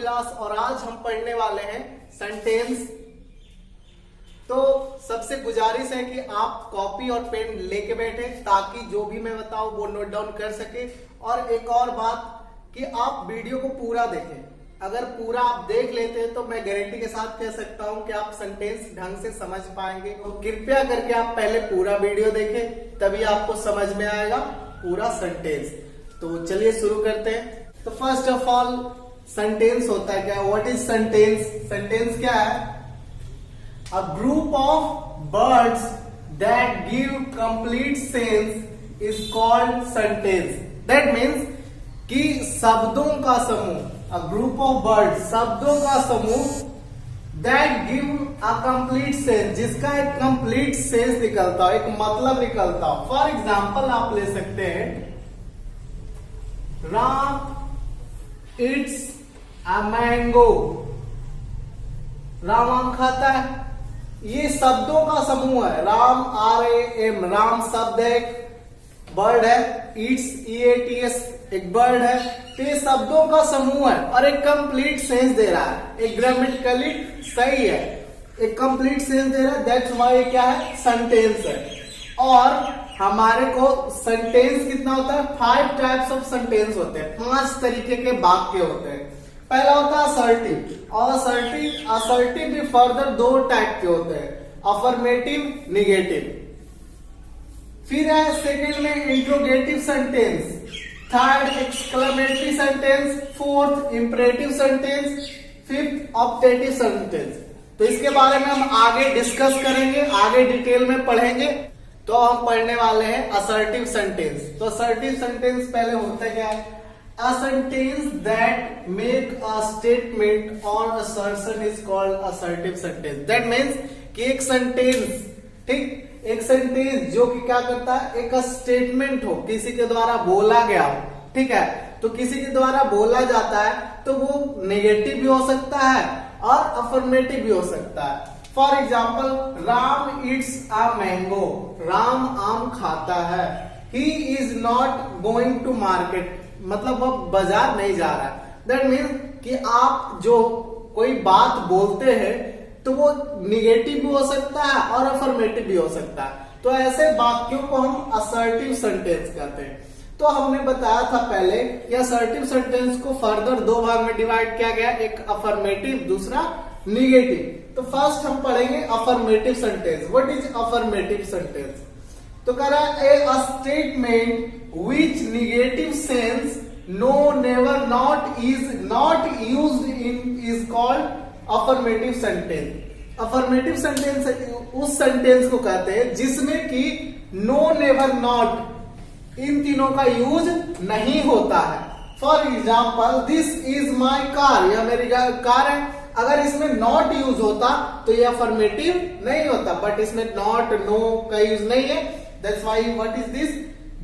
व्यास और आज हम पढ़ने वाले हैं सेंटेंस। तो सबसे गुजारिश है कि आप कॉपी और पेन लेके बैठे ताकि जो भी मैं बताऊं वो नोट डाउन कर सके। और एक और बात कि आप वीडियो को पूरा देखें। अगर पूरा आप देख लेते हैं तो मैं गारंटी के साथ कह सकता हूं कि आप सेंटेंस ढंग से समझ पाएंगे। तो कृपया करके आप पहले पूरा वीडियो देखें, तभी आपको समझ में आएगा पूरा सेंटेंस। तो चलिए शुरू करते हैं। तो फर्स्ट ऑफ ऑल सेंटेंस होता है क्या? What is sentence? सेंटेंस क्या है? A group of words that give complete sense is called sentence. That means कि शब्दों का समूह, अ ग्रुप ऑफ वर्ड्स, शब्दों का समूह that give a complete sense, जिसका एक कंप्लीट सेंस निकलता हो, एक मतलब निकलता हो। फॉर एग्जाम्पल आप ले सकते हैं Ram it's a mango. Ram आम खाता है। ये शब्दों का समूह है। राम RAM, राम शब्द है, एक वर्ड है। इट्स EATS एक वर्ड है। तो ये शब्दों का समूह है और एक कंप्लीट सेंस दे रहा है, एक ग्रामेटिकली सही है, एक कंप्लीट सेंस दे रहा है। दैट्स व्हाई क्या है? सेंटेंस है। और हमारे को सेंटेंस कितना होता है? 5 टाइप्स ऑफ सेंटेंस होते हैं, 5 तरीके के वाक्य होते हैं। पहला होता है असर्टिव। और असर्टिव भी फर्दर 2 टाइप के होते हैं, अफर्मेटिव, निगेटिव। फिर है सेकंड में interrogative sentence, third exclamatory sentence, fourth imperative sentence, fifth optative sentence. तो इसके बारे में हम आगे डिस्कस करेंगे, आगे डिटेल में पढ़ेंगे। तो हम पढ़ने वाले हैं असर्टिव सेंटेंस। तो असर्टिव सेंटेंस पहले होता क्या है? A sentence that make a statement or assertion is called assertive sentence. That means कि एक सेंटेंस, ठीक, एक सेंटेंस जो कि क्या करता है? एक स्टेटमेंट हो, किसी के द्वारा बोला गया हो, ठीक है। तो किसी के द्वारा बोला जाता है तो वो नेगेटिव भी हो सकता है और अफर्मेटिव भी हो सकता है। For example, Ram it's a mango, Ram आम खाता है। He is not going to market, मतलब वो बाजार नहीं जा रहा है। दैट मीन्स कि आप जो कोई बात बोलते हैं तो वो निगेटिव भी हो सकता है और अफर्मेटिव भी हो सकता है। तो ऐसे वाक्यों को हम असर्टिव सेंटेंस कहते हैं। तो हमने बताया था पहले कि असर्टिव सेंटेंस को फर्दर 2 भाग में डिवाइड किया गया, एक अफर्मेटिव, दूसरा निगेटिव। तो फर्स्ट हम पढ़ेंगे affirmative sentence. What is affirmative sentence? तो कह रहा है a statement which negative sense no, never, not, is not used in is called affirmative sentence. affirmative sentence उस सेंटेंस को कहते हैं जिसमें कि no, never, not इन तीनों का यूज नहीं होता है। For example, this is my car, यह मेरी कार है। अगर इसमें नॉट यूज होता तो यह अफर्मेटिव नहीं होता, बट इसमें नॉट, नो का यूज नहीं है। That's why what is this?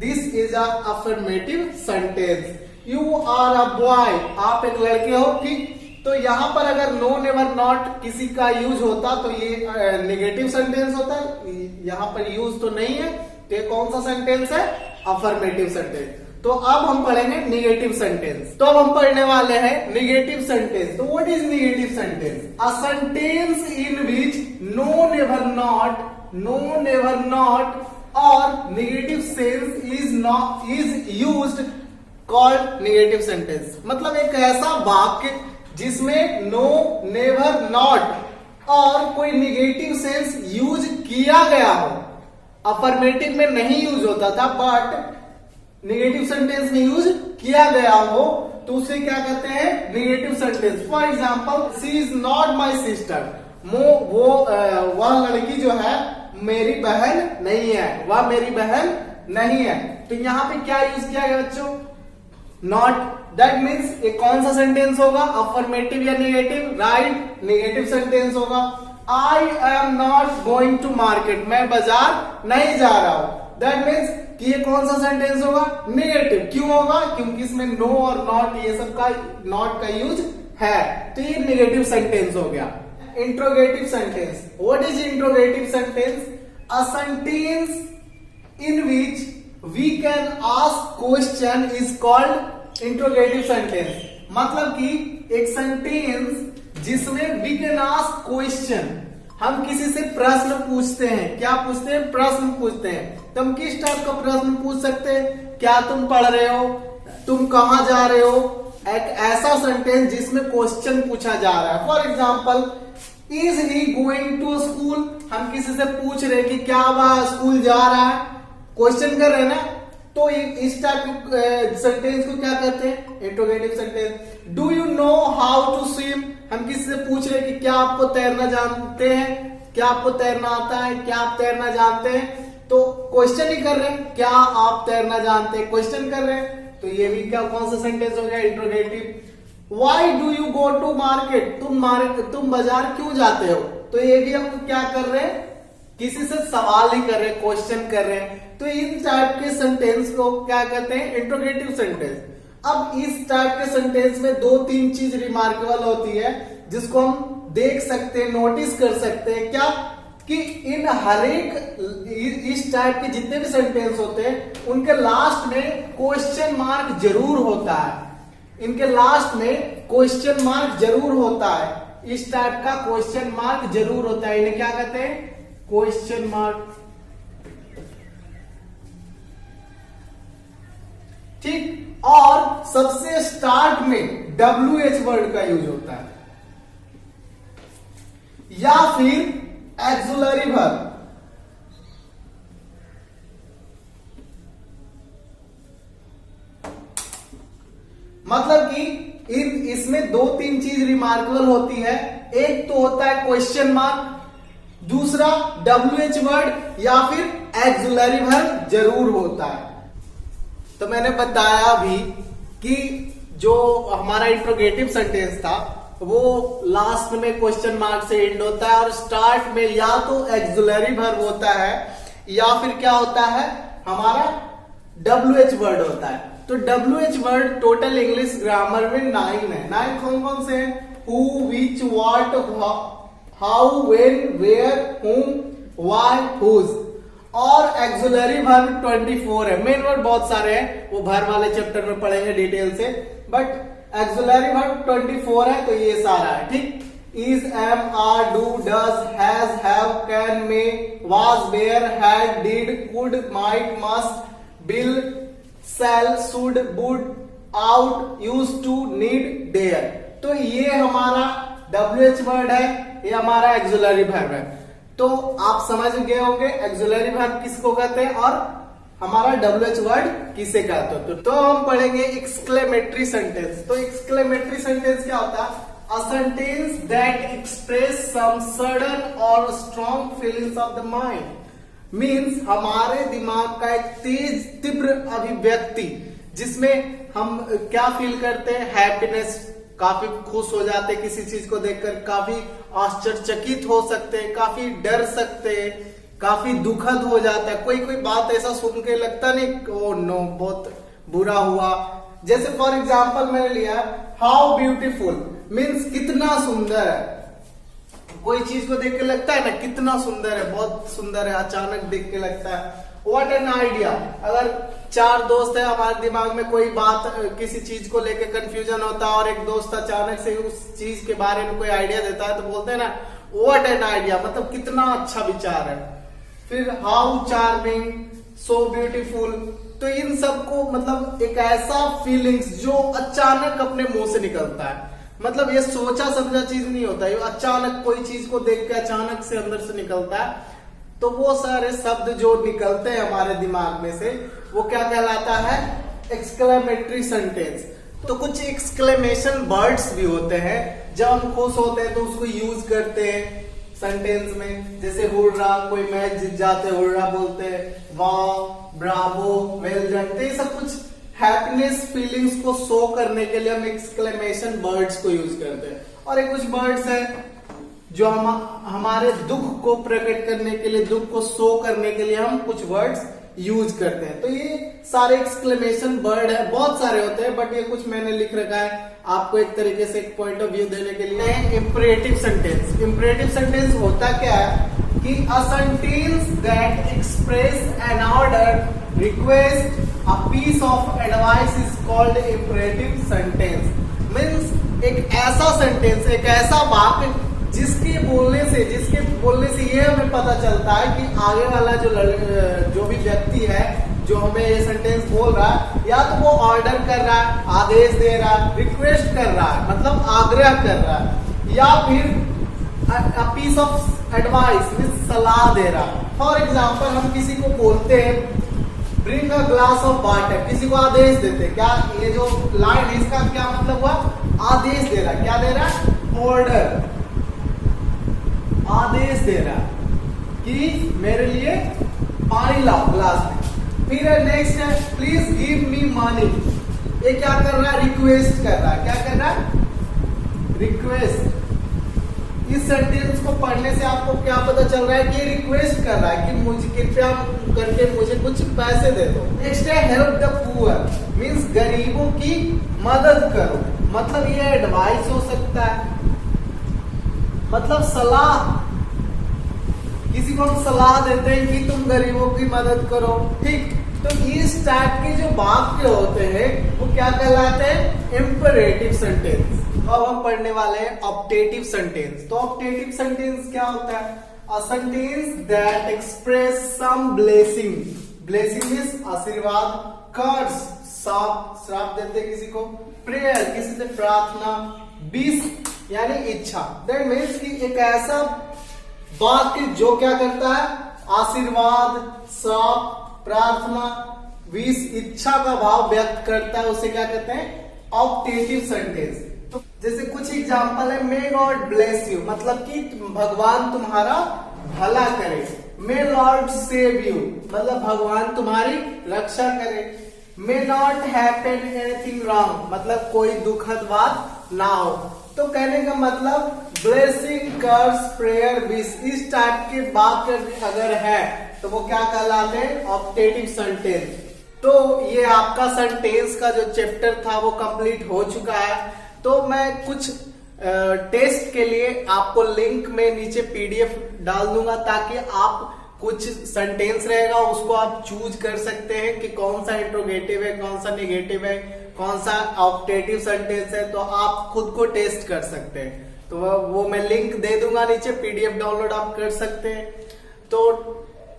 This is a affirmative sentence. You are a boy. आप एक लड़के हो, ठीक। तो यहाँ पर अगर नो, नेवर, नॉट किसी का यूज होता तो ये नेगेटिव सेंटेंस होता है। यहाँ पर यूज तो नहीं है, तो ये कौन सा सेंटेंस है? Affirmative sentence. तो अब हम पढ़ेंगे निगेटिव सेंटेंस। तो अब हम पढ़ने वाले हैं निगेटिव सेंटेंस। तो what is negative sentence? A sentence in which no, never, not, no, never, not और negative sense is used called negative sentence. मतलब एक ऐसा वाक्य जिसमें नो, नेवर, नॉट और कोई नेगेटिव सेंस यूज किया गया हो। अफर्मेटिव में नहीं यूज होता था, बट नेगेटिव सेंटेंस में यूज किया गया हो तो उसे क्या कहते हैं? Negative sentence. For example, she is not my sister, वह लड़की जो है मेरी बहन नहीं है, वह मेरी बहन नहीं है। तो यहाँ पे क्या यूज किया गया बच्चों? नॉट। दैट मीन्स ये कौन सा सेंटेंस होगा? अफर्मेटिव या निगेटिव? राइट, निगेटिव सेंटेंस होगा। I am not going to market, मैं बाजार नहीं जा रहा हूं। दैट मीन्स कि ये कौन सा सेंटेंस होगा? निगेटिव। क्यों होगा? क्योंकि इसमें नो और नॉट, ये सब का नॉट का यूज है, तो ये निगेटिव सेंटेंस हो गया। Interrogative sentence. What is interrogative sentence? A sentence in which we can ask question is called interrogative sentence. मतलब कि एक सेंटेंस जिसमें वी कैन आस्क क्वेश्चन, हम किसी से प्रश्न पूछते हैं। क्या पूछते हैं? प्रश्न पूछते हैं। तो हम किस टाइप का प्रश्न पूछ सकते हैं? क्या तुम पढ़ रहे हो? तुम कहां जा रहे हो? एक ऐसा सेंटेंस जिसमें क्वेश्चन पूछा जा रहा है। For example, is he going to school? हम किसी से पूछ रहे हैं कि क्या वह स्कूल जा रहा है, क्वेश्चन कर रहे हैं ना। तो इस टाइप सेंटेंस को क्या कहते हैं? Interrogative sentence. Do you know how to swim? हम किसी से पूछ रहे हैं कि क्या आपको तैरना जानते हैं? क्या आपको तैरना आता है? क्या आप तैरना जानते हैं? तो क्वेश्चन ही कर रहे हैं, क्या आप तैरना जानते हैं, क्वेश्चन कर रहे हैं। तो ये भी क्या, कौन सा सेंटेंस हो गया? Interrogative. Why do you go to market? तुम बाजार क्यों जाते हो? तो ये भी हम क्या कर रहे हैं? किसी से सवाल ही कर रहे हैं, क्वेश्चन कर रहे हैं। तो इन टाइप के सेंटेंस को क्या कहते हैं? Interrogative sentence. अब इस टाइप के सेंटेंस में 2-3 चीज रिमार्केबल होती है जिसको हम देख सकते हैं, नोटिस कर सकते हैं। क्या कि इन हर एक इस टाइप के जितने भी सेंटेंस होते हैं उनके लास्ट में क्वेश्चन मार्क जरूर होता है। इनके लास्ट में क्वेश्चन मार्क जरूर होता है। इस टाइप का क्वेश्चन मार्क जरूर होता है। इन्हें क्या कहते हैं? Question mark. ठीक। और सबसे स्टार्ट में WH वर्ड का यूज होता है या फिर एक्सुलरी वर्ब। मतलब कि इसमें 2-3 चीज रिमार्केबल होती है। एक तो होता है क्वेश्चन मार्क, दूसरा WH वर्ड या फिर एक्सुलरी वर्ब जरूर होता है। तो मैंने बताया भी कि जो हमारा इंट्रोगेटिव सेंटेंस था वो लास्ट में क्वेश्चन मार्क से एंड होता है और स्टार्ट में या तो एक्सुलरी वर्ब होता है या फिर क्या होता है? हमारा WH वर्ड होता है। तो WH word total English grammar में 9 है। 9 कौन कौन से हैं? Who, which, what, how, when, where, whom, why, whose। और एक्सुलरी वर्ब 24 है। मेन वर्ब बहुत सारे हैं, वो भर वाले चैप्टर में पढ़ेंगे डिटेल से, बट एक्सुलरी वर्ब 24 है। तो ये सारा है। ठीक। Is, am, are, do, does, has, have, can, may, was, were, had, did, could, might, must, will, shall, should, would, ought, use to, need, dare. तो ये हमारा WH वर्ड है, ये हमारा एक्सुलरी वर्ब है। तो आप समझ गए होंगे एक्सुलरी वर्ब किसको कहते हैं और हमारा WH वर्ड किसे कहते हो। तो हम पढ़ेंगे एक्सक्लेमेटरी सेंटेंस। तो एक्सक्लेमेटरी सेंटेंस क्या होता है? A sentence that express some sudden और strong feelings of the mind. Means हमारे दिमाग का एक तेज तीव्र अभिव्यक्ति जिसमें हम क्या फील करते हैं? हैप्पीनेस, काफी खुश हो जाते हैं किसी चीज को देखकर, काफी आश्चर्यचकित हो सकते हैं, काफी डर सकते हैं, काफी दुखद हो जाता है। कोई कोई बात ऐसा सुन के लगता नहीं ओ नो बहुत बुरा हुआ। जैसे फॉर एग्जाम्पल मैंने लिया हाउ ब्यूटीफुल, मीन्स कितना सुंदर है। कोई चीज को देख के लगता है ना कितना सुंदर है, बहुत सुंदर है, अचानक देख के लगता है। What an idea. अगर 4 दोस्त है, हमारे दिमाग में कोई बात किसी चीज को लेकर कंफ्यूजन होता है और एक दोस्त अचानक से उस चीज के बारे में कोई आइडिया देता है तो बोलते हैं ना व्हाट एन आइडिया, मतलब कितना अच्छा विचार है। फिर हाउ चार्मिंग, सो ब्यूटीफुल। तो इन सबको मतलब एक ऐसा फीलिंग्स जो अचानक अपने मुंह से निकलता है, मतलब ये सोचा समझा चीज नहीं होता, ये अचानक कोई चीज को देख के अचानक से अंदर से निकलता है। तो वो सारे शब्द जो निकलते हैं हमारे दिमाग में से वो क्या कहलाता है? Exclamatory sentence. तो कुछ एक्सक्लेमेशन वर्ड्स भी होते हैं, जब हम खुश होते हैं तो उसको यूज करते हैं सेंटेंस में। जैसे हुर्रा, कोई मैच जीत जाते हैं हुर्रा बोलते हैं, वाह, ब्रावो, वेल डन। तो ये सब कुछ हैप्पीनेस फीलिंग्स को शो करने के लिए हम एक्सक्लेमेशन वर्ड्स को यूज करते हैं। और एक कुछ वर्ड्स है जो हमारे दुख को प्रकट करने के लिए, दुख को शो करने के लिए हम कुछ वर्ड्स यूज करते हैं। तो ये सारे एक्सक्लेमेशन वर्ड है, बहुत सारे होते हैं, बट ये कुछ मैंने लिख रखा है आपको एक तरीके से एक पॉइंट ऑफ व्यू देने के लिए। Imperative sentence. इंपरेटिव सेंटेंस होता क्या है कि a sentence that express an order, request, a piece of advice is called imperative sentence. Means एक ऐसा सेंटेंस, एक ऐसा वाक्य जिसके बोलने से ये हमें पता चलता है कि आगे वाला जो भी व्यक्ति है जो हमें ये सेंटेंस बोल रहा है, या तो वो ऑर्डर कर रहा है, आदेश दे रहा है, रिक्वेस्ट कर रहा है, मतलब आग्रह कर रहा है, या फिर पीस ऑफ एडवाइस मीन्स सलाह दे रहा है। फॉर एग्जाम्पल हम किसी को बोलते हैं bring a glass of water, किसी को आदेश देते हैं। क्या ये जो लाइन है इसका क्या मतलब हुआ? आदेश दे रहा है। क्या दे रहा है? ऑर्डर, आदेश दे रहा है कि मेरे लिए पानी लाओ ग्लास में। फिर नेक्स्ट है प्लीज गिव मी मनी, ये क्या कर रहा है? रिक्वेस्ट कर रहा है। क्या कर रहा है? रिक्वेस्ट। इस सेंटेंस को पढ़ने से आपको क्या पता चल रहा है कि ये रिक्वेस्ट कर रहा है कि मुझे कृपया करके मुझे कुछ पैसे दे दो। नेक्स्ट है हेल्प द पुअर, मींस गरीबों की मदद करो, मतलब ये एडवाइस हो सकता है, मतलब सलाह। किसी को हम सलाह देते हैं कि तुम गरीबों की मदद करो, ठीक। तो इस टाइप के जो वाक्य होते हैं वो क्या कहलाते हैं? Imperative sentence. अब हम पढ़ने वाले हैं ऑप्टेटिव सेंटेंस। तो ऑप्टेटिव सेंटेंस क्या होता है? A sentence that express some blessing, blessing means आशीर्वाद, कर्स श्राप देते किसी को, प्रेयर किसी से प्रार्थना, विश यानी इच्छा। दैट मीन्स कि एक ऐसा वाक्य जो क्या करता है? आशीर्वाद, श्राप, प्रार्थना, विश, इच्छा का भाव व्यक्त करता है, उसे क्या कहते हैं? Optative sentence. तो जैसे कुछ एग्जांपल है, मे गॉड ब्लेस यू, मतलब कि भगवान तुम्हारा भला करे। मे लॉर्ड सेव यू, मतलब भगवान तुम्हारी रक्षा करे। May not happen anything wrong, मतलब कोई दुखद बात ना हो। तो कहने का मतलब ब्लेसिंग, कर्स, प्रेयर, विश, इस टाइप के बात अगर है तो वो क्या कहलाते हैं? Optative sentence. तो ये आपका सेंटेंस का जो चैप्टर था वो कंप्लीट हो चुका है। तो मैं कुछ टेस्ट के लिए आपको लिंक में नीचे पीडीएफ डाल दूंगा, ताकि आप कुछ सेंटेंस रहेगा उसको आप चूज कर सकते हैं कि कौन सा इंट्रोगेटिव है, कौन सा नेगेटिव है, कौन सा ऑप्टेटिव सेंटेंस है। तो आप खुद को टेस्ट कर सकते हैं। तो वो मैं लिंक दे दूंगा नीचे, पीडीएफ डाउनलोड आप कर सकते हैं। तो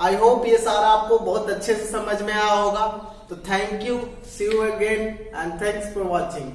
आई होप ये सारा आपको बहुत अच्छे से समझ में आया होगा। तो thank you, see you again and thanks for watching.